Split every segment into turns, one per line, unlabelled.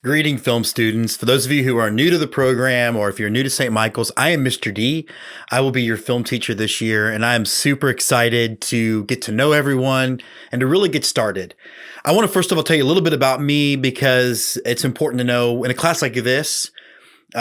Greeting film students. For those of you who are new to the program or if you're new to St. Michael's, I am Mr. D. I will be your film teacher this year, and I am super excited to get to know everyone and to really get started. I want to first of all tell you a little bit about me because it's important to know in a class like this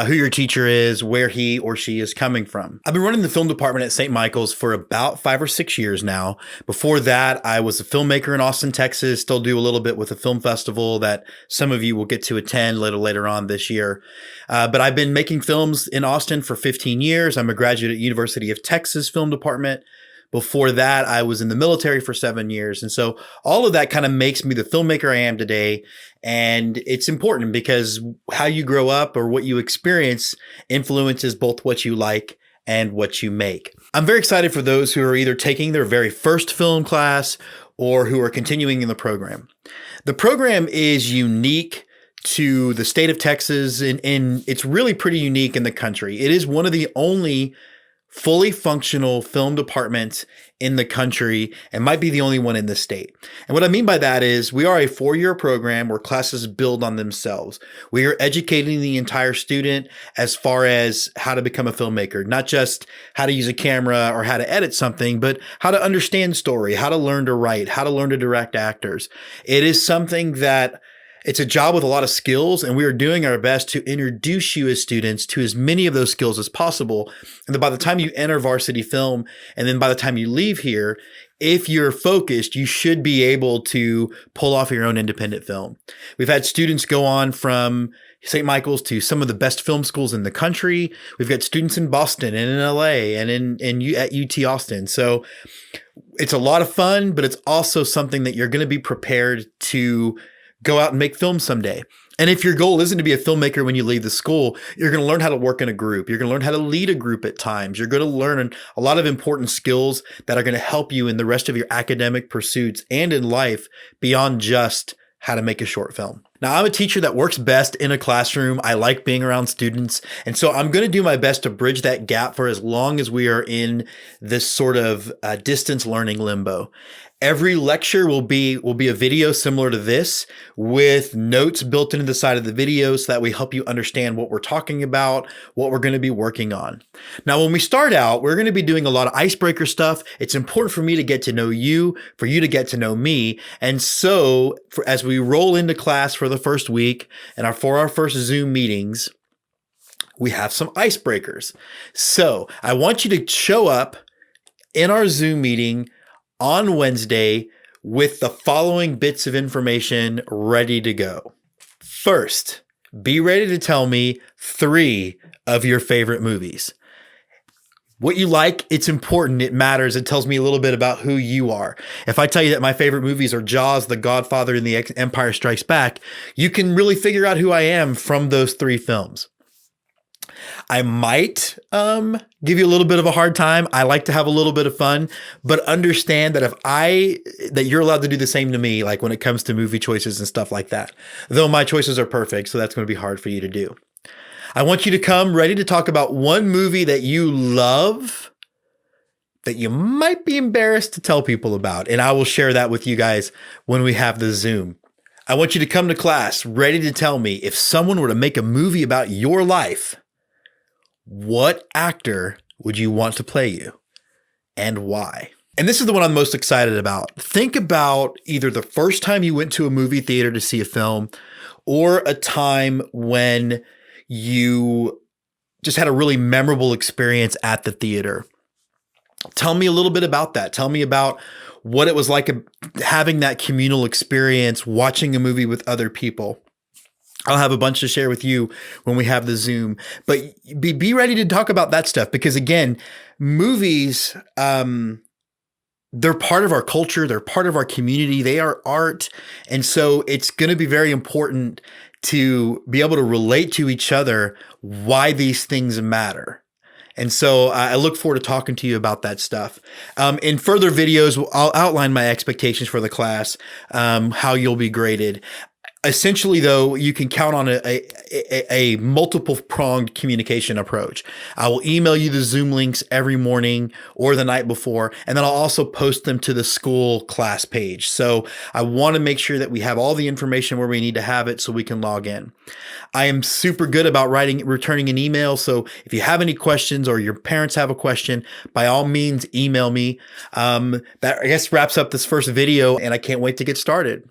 who your teacher is, where he or she is coming from. I've been running the film department at St. Michael's for about 5 or 6 years now. Before that, I was a filmmaker in Austin, Texas, still do a little bit with a film festival that some of you will get to attend later on this year. But I've been making films in Austin for 15 years. I'm a graduate at University of Texas Film Department. Before that, I was in the military for 7 years. And so all of that kind of makes me the filmmaker I am today. And it's important because how you grow up or what you experience influences both what you like and what you make. I'm very excited for those who are either taking their very first film class or who are continuing in the program. The program is unique to the state of Texas, and it's really pretty unique in the country. It is one of the only fully functional film departments in the country and might be the only one in the state. And what I mean by that is we are a 4-year program where classes build on themselves. We are educating the entire student as far as how to become a filmmaker, not just how to use a camera or how to edit something, but how to understand story, how to learn to write, how to learn to direct actors. It is something that it's a job with a lot of skills, and we are doing our best to introduce you as students to as many of those skills as possible. And then by the time you enter varsity film, and then by the time you leave here, if you're focused, you should be able to pull off your own independent film. We've had students go on from St. Michael's to some of the best film schools in the country. We've got students in Boston and in LA and at UT Austin. So it's a lot of fun, but it's also something that you're going to be prepared to go out and make films someday. And if your goal isn't to be a filmmaker when you leave the school, you're going to learn how to work in a group. You're going to learn how to lead a group at times. You're going to learn a lot of important skills that are going to help you in the rest of your academic pursuits and in life beyond just how to make a short film. Now, I'm a teacher that works best in a classroom. I like being around students. And so I'm going to do my best to bridge that gap for as long as we are in this sort of distance learning limbo. Every lecture will be a video similar to this with notes built into the side of the video so that we help you understand what we're talking about, what we're going to be working on. Now, when we start out, we're going to be doing a lot of icebreaker stuff. It's important for me to get to know you, for you to get to know me. And so as we roll into class for the first week and for our first Zoom meetings, we have some icebreakers. So I want you to show up in our Zoom meeting on Wednesday with the following bits of information ready to go. First, be ready to tell me 3 of your favorite movies. What you like, it's important, it matters, it tells me a little bit about who you are. If I tell you that my favorite movies are Jaws, The Godfather, and The Empire Strikes Back, you can really figure out who I am from those 3 films. I might give you a little bit of a hard time. I like to have a little bit of fun, but understand that that you're allowed to do the same to me, like when it comes to movie choices and stuff like that. Though my choices are perfect, so that's going to be hard for you to do. I want you to come ready to talk about one movie that you love that you might be embarrassed to tell people about, and I will share that with you guys when we have the Zoom. I want you to come to class ready to tell me if someone were to make a movie about your life, what actor would you want to play you and why? And this is the one I'm most excited about. Think about either the first time you went to a movie theater to see a film or a time when you just had a really memorable experience at the theater. Tell me a little bit about that. Tell me about what it was like having that communal experience, watching a movie with other people. I'll have a bunch to share with you when we have the Zoom, but be ready to talk about that stuff because again, movies, they're part of our culture. They're part of our community. They are art. And so it's going to be very important to be able to relate to each other why these things matter. And so I look forward to talking to you about that stuff. In further videos, I'll outline my expectations for the class, how you'll be graded. Essentially, though, you can count on a multiple pronged communication approach. I will email you the Zoom links every morning or the night before, and then I'll also post them to the school class page. So I want to make sure that we have all the information where we need to have it so we can log in. I am super good about returning an email. So if you have any questions or your parents have a question, by all means, email me. That I guess wraps up this first video, and I can't wait to get started.